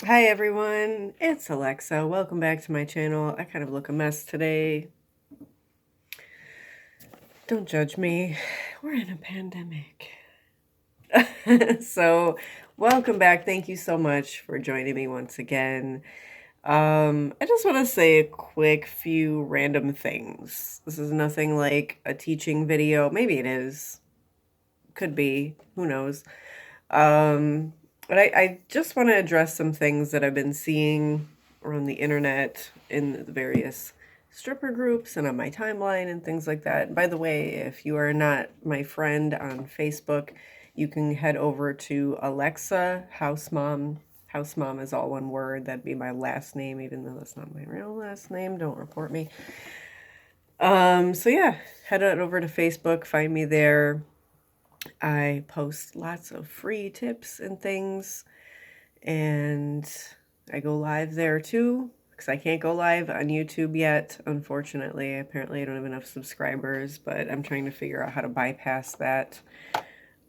Hi everyone, it's Alexa. Welcome back to my channel. I kind of look a mess today. Don't judge me. We're in a pandemic. So, welcome back. Thank you so much for joining me once again. I just want to say a quick few random things. This is nothing like a teaching video. Maybe it is. Could be. Who knows? Um, but I just want to address some things that I've been seeing on the internet in the various stripper groups and on my timeline and things like that. And by the way, if you are not my friend on Facebook, you can head over to Alexa HouseMom. HouseMom is all one word. That'd be my last name, even though that's not my real last name. Don't report me. So yeah, head on over to Facebook, find me there. I post lots of free tips and things, and I go live there too, because I can't go live on YouTube yet, unfortunately. Apparently I don't have enough subscribers, but I'm trying to figure out how to bypass that.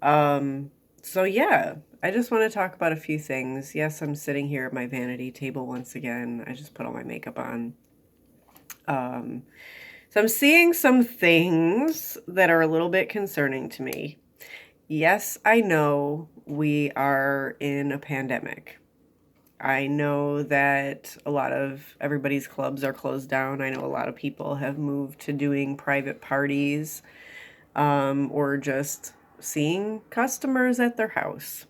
So yeah, I just want to talk about a few things. Yes, I'm sitting here at my vanity table once again. I just put all my makeup on. So I'm seeing some things that are a little bit concerning to me. Yes, I know we are in a pandemic. I know that a lot of everybody's clubs are closed down. I know a lot of people have moved to doing private parties, or just seeing customers at their house.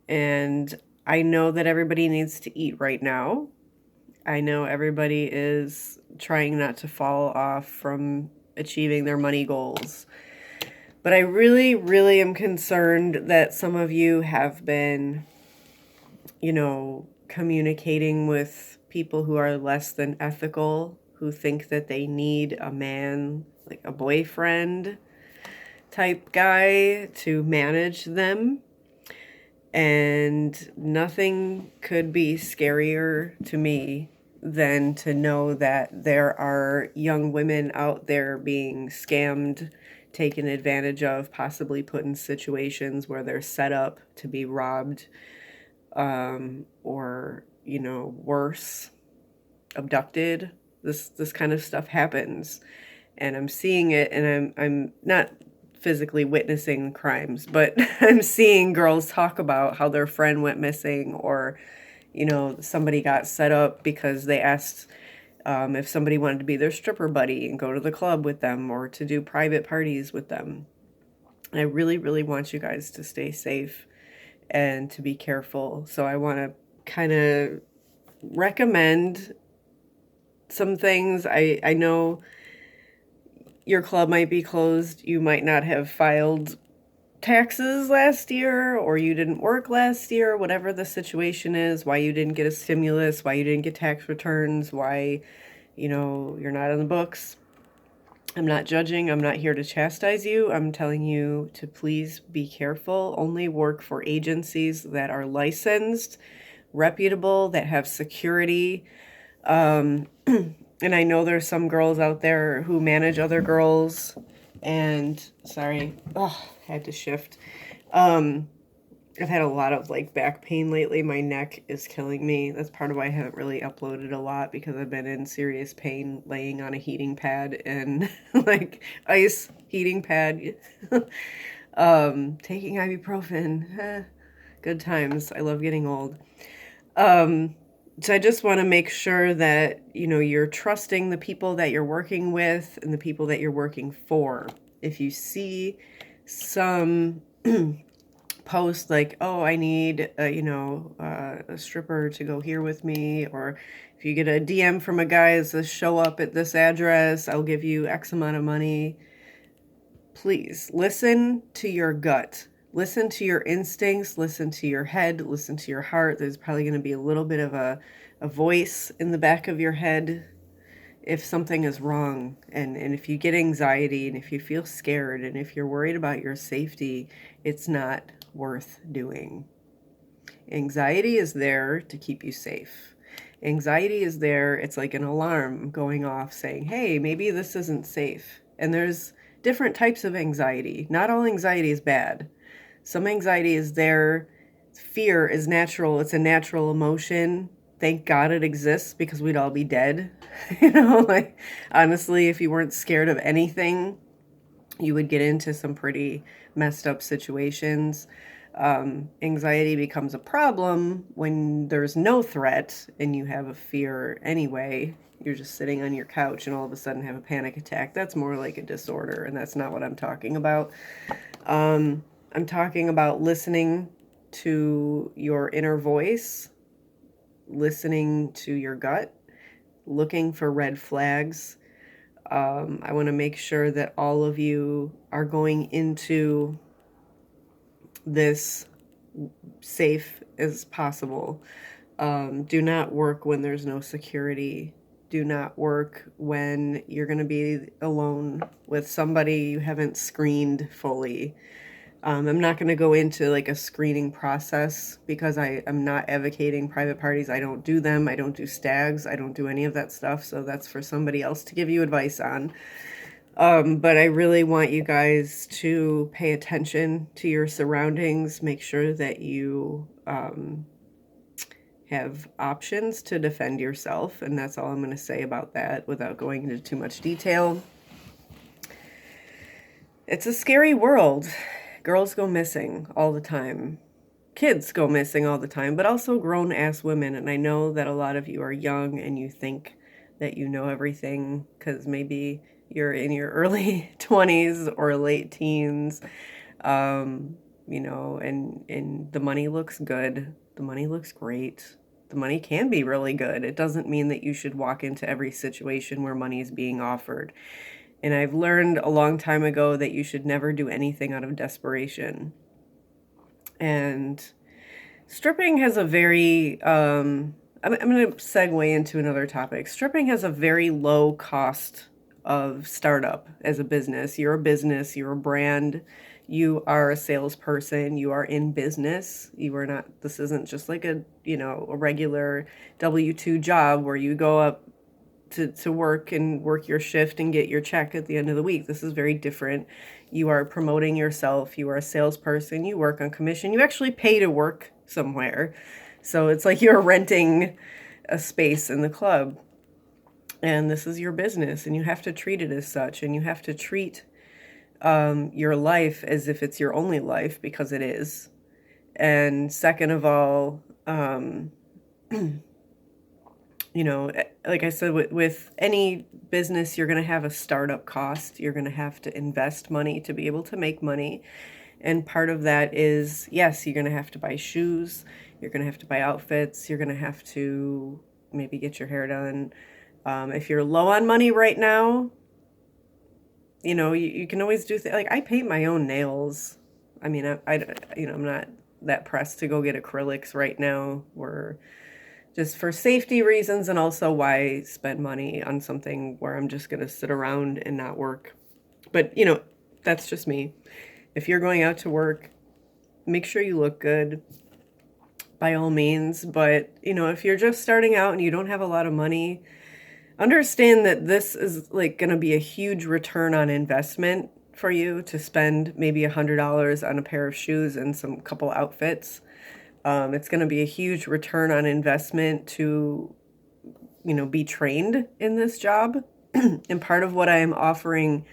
And I know that everybody needs to eat right now. I know everybody is trying not to fall off from achieving their money goals. But I really, really am concerned that some of you have been, communicating with people who are less than ethical, who think that they need a man, like a boyfriend type guy to manage them. And nothing could be scarier to me than to know that there are young women out there being scammed, taken advantage of, possibly put in situations where they're set up to be robbed, or, worse, abducted. This kind of stuff happens, and I'm seeing it, and I'm not physically witnessing crimes, but I'm seeing girls talk about how their friend went missing, or somebody got set up because they asked, if somebody wanted to be their stripper buddy and go to the club with them or to do private parties with them. And I really, really want you guys to stay safe and to be careful. So I want to kind of recommend some things. I know your club might be closed. You might not have filed taxes last year, or you didn't work last year, whatever the situation is, why you didn't get a stimulus, why you didn't get tax returns, why, you're not on the books. I'm not judging. I'm not here to chastise you. I'm telling you to please be careful. Only work for agencies that are licensed, reputable, that have security. And I know there's some girls out there who manage other girls. And sorry, had to shift. I've had a lot of back pain lately. My neck is killing me. That's part of why I haven't really uploaded a lot, because I've been in serious pain laying on a heating pad and ice heating pad. Taking ibuprofen. Good times. I love getting old. So I just want to make sure that, you're trusting the people that you're working with and the people that you're working for. If you see some post like, oh, I need a stripper to go here with me, or if you get a DM from a guy that says show up at this address, I'll give you X amount of money, please listen to your gut, listen to your instincts, listen to your head, listen to your heart. There's probably going to be a little bit of a voice in the back of your head if something is wrong, and if you get anxiety, and if you feel scared, and if you're worried about your safety, it's not worth doing. Anxiety is there to keep you safe. Anxiety is there, it's like an alarm going off saying, hey, maybe this isn't safe. And there's different types of anxiety. Not all anxiety is bad. Some anxiety is there Fear is natural. It's a natural emotion. Thank God it exists because we'd all be dead. Like honestly, if you weren't scared of anything, you would get into some pretty messed up situations. Anxiety becomes a problem when there's no threat and you have a fear anyway. You're just sitting on your couch and all of a sudden have a panic attack. That's more like a disorder, and that's not what I'm talking about. I'm talking about listening to your inner voice, listening to your gut, looking for red flags. I want to make sure that all of you are going into this safe as possible. Do not work when there's no security. Do not work when you're going to be alone with somebody you haven't screened fully. I'm not going to go into like a screening process because I'm not advocating private parties. I don't do them. I don't do stags. I don't do any of that stuff. So that's for somebody else to give you advice on. But I really want you guys to pay attention to your surroundings. Make sure that you have options to defend yourself. And that's all I'm going to say about that without going into too much detail. It's a scary world. Girls go missing all the time. Kids go missing all the time, but also grown-ass women. And I know that a lot of you are young and you think that you know everything because maybe you're in your early 20s or late teens, and the money looks good. The money looks great. The money can be really good. It doesn't mean that you should walk into every situation where money is being offered. And I've learned a long time ago that you should never do anything out of desperation. And stripping has a very, I'm going to segue into another topic. Stripping has a very low cost of startup as a business. You're a business, you're a brand, you are a salesperson, you are in business. You are not, this isn't just like a regular W-2 job where you go up to work and work your shift and get your check at the end of the week. This is very different. You are promoting yourself. You are a salesperson. You work on commission. You actually pay to work somewhere. So it's like you're renting a space in the club. And this is your business, and you have to treat it as such. And you have to treat your life as if it's your only life, because it is. And second of all, like I said, with any business, you're going to have a startup cost. You're going to have to invest money to be able to make money. And part of that is, yes, you're going to have to buy shoes. You're going to have to buy outfits. You're going to have to maybe get your hair done. If you're low on money right now, you can always do things. Like I paint my own nails. I mean, I'm not that pressed to go get acrylics right now. We're just for safety reasons, and also why spend money on something where I'm just going to sit around and not work. But, that's just me. If you're going out to work, make sure you look good by all means. But, if you're just starting out and you don't have a lot of money, understand that this is like going to be a huge return on investment for you to spend maybe $100 on a pair of shoes and some couple outfits. It's going to be a huge return on investment to, be trained in this job. And part of what I am offering,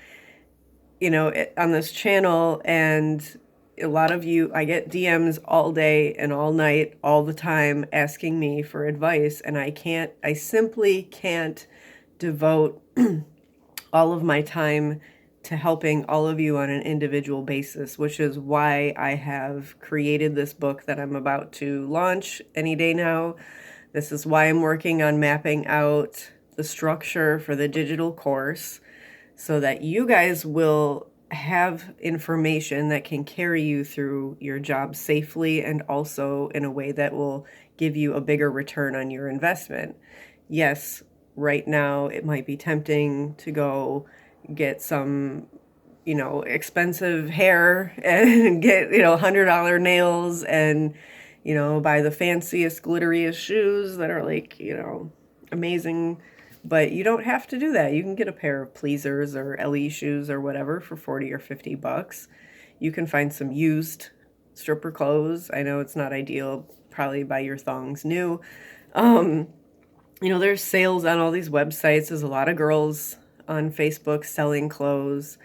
on this channel, and a lot of you, I get DMs all day and all night, all the time, asking me for advice. And I simply can't devote all of my time to helping all of you on an individual basis, which is why I have created this book that I'm about to launch any day now. This is why I'm working on mapping out the structure for the digital course so that you guys will have information that can carry you through your job safely and also in a way that will give you a bigger return on your investment. Yes, right now it might be tempting to go get some, expensive hair and get, $100 nails and, buy the fanciest, glitteriest shoes that are like, amazing. But you don't have to do that. You can get a pair of pleasers or LE shoes or whatever for $40 or $50. You can find some used stripper clothes. I know it's not ideal. Probably buy your thongs new. Um, there's sales on all these websites. There's a lot of girls on Facebook selling clothes.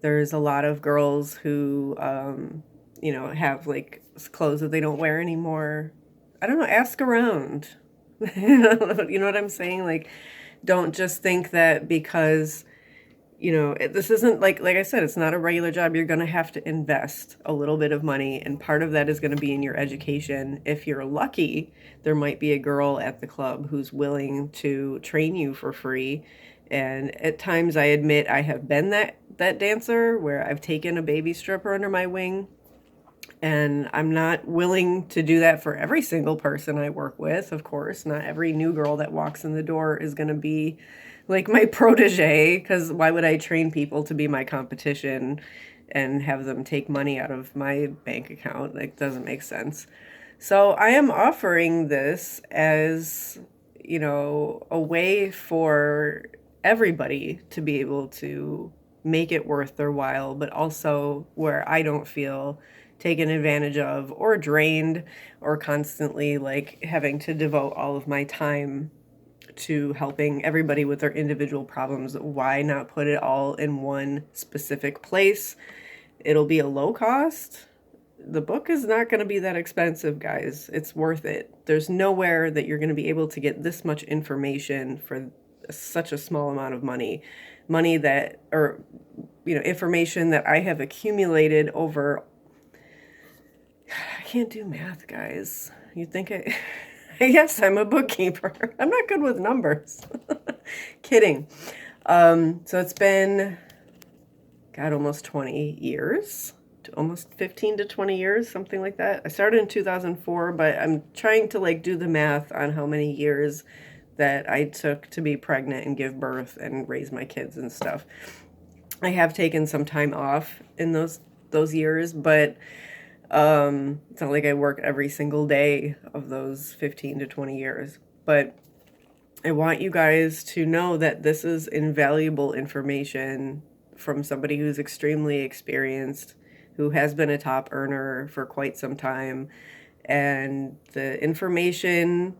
There's a lot of girls who, have like clothes that they don't wear anymore. I don't know, ask around. You know what I'm saying? Like, don't just think that because, this isn't like I said, it's not a regular job. You're going to have to invest a little bit of money, and part of that is going to be in your education. If you're lucky, there might be a girl at the club who's willing to train you for free. And at times, I admit I have been that dancer where I've taken a baby stripper under my wing, and I'm not willing to do that for every single person I work with. Of course, not every new girl that walks in the door is going to be like my protege, because why would I train people to be my competition and have them take money out of my bank account? Like, doesn't make sense. So I am offering this as, a way for everybody to be able to make it worth their while, but also where I don't feel taken advantage of or drained or constantly like having to devote all of my time to helping everybody with their individual problems. Why not put it all in one specific place? It'll be a low cost. The book is not going to be that expensive, guys. It's worth it. There's nowhere that you're going to be able to get this much information for such a small amount of money. Money that, or, information that I have accumulated over. I can't do math, guys. You'd think yes, I'm a bookkeeper. I'm not good with numbers. Kidding. So it's been, God, almost 20 years. Almost 15 to 20 years, something like that. I started in 2004, but I'm trying to like do the math on how many years that I took to be pregnant and give birth and raise my kids and stuff. I have taken some time off in those years, but it's not like I work every single day of those 15 to 20 years. But I want you guys to know that this is invaluable information from somebody who's extremely experienced, who has been a top earner for quite some time. And the information,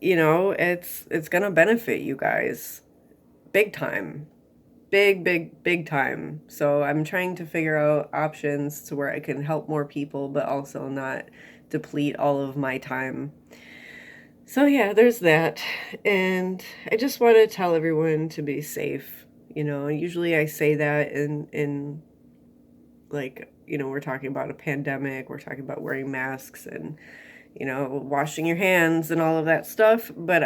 it's going to benefit you guys big time. Big time. So I'm trying to figure out options to where I can help more people, but also not deplete all of my time. So yeah, there's that. And I just want to tell everyone to be safe. Usually I say that in like, we're talking about a pandemic, we're talking about wearing masks and, washing your hands and all of that stuff. But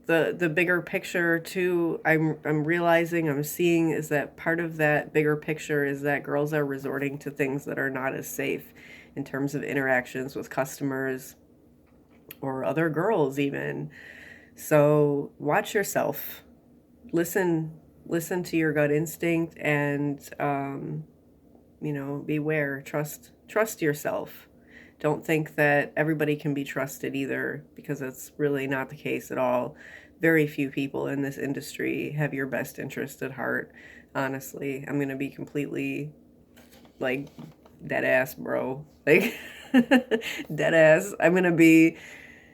the bigger picture too, I'm realizing, I'm seeing, is that part of that bigger picture is that girls are resorting to things that are not as safe in terms of interactions with customers or other girls even. So watch yourself. Listen to your gut instinct, and beware. Trust yourself. Don't think that everybody can be trusted either, because that's really not the case at all. Very few people in this industry have your best interest at heart. Honestly, I'm going to be completely like dead ass, bro. Like dead ass. I'm going to be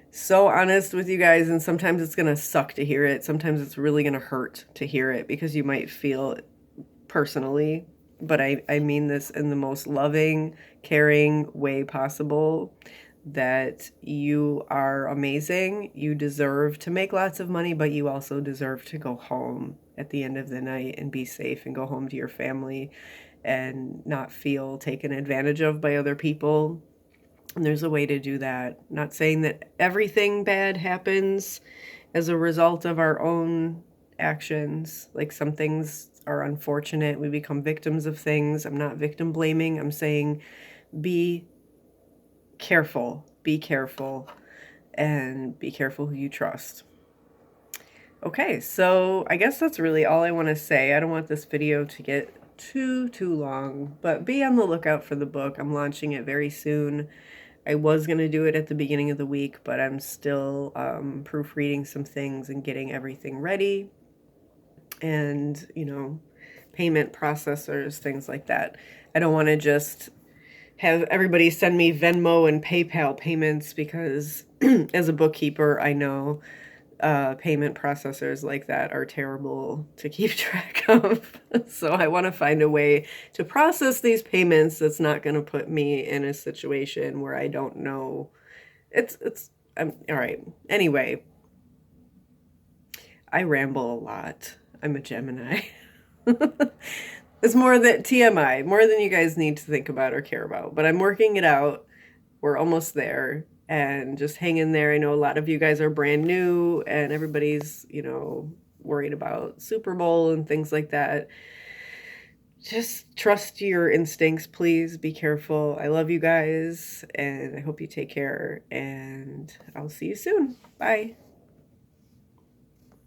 so honest with you guys, and sometimes it's going to suck to hear it. Sometimes it's really going to hurt to hear it because you might feel it personally, but I mean this in the most loving, caring way possible, that you are amazing. You deserve to make lots of money, but you also deserve to go home at the end of the night and be safe and go home to your family and not feel taken advantage of by other people. And there's a way to do that. Not saying that everything bad happens as a result of our own actions. Like, some things are unfortunate. We become victims of things. I'm not victim blaming. I'm saying be careful. Be careful. And be careful who you trust. Okay, so I guess that's really all I want to say. I don't want this video to get too long, but be on the lookout for the book. I'm launching it very soon. I was going to do it at the beginning of the week, but I'm still proofreading some things and getting everything ready. And, payment processors, things like that. I don't want to just have everybody send me Venmo and PayPal payments because as a bookkeeper, I know payment processors like that are terrible to keep track of. So I want to find a way to process these payments that's not going to put me in a situation where I don't know. I'm all right. Anyway, I ramble a lot. I'm a Gemini. It's more that TMI, more than you guys need to think about or care about. But I'm working it out. We're almost there and just hang in there. I know a lot of you guys are brand new and everybody's, worried about Super Bowl and things like that. Just trust your instincts, please. Be careful. I love you guys and I hope you take care and I'll see you soon. Bye.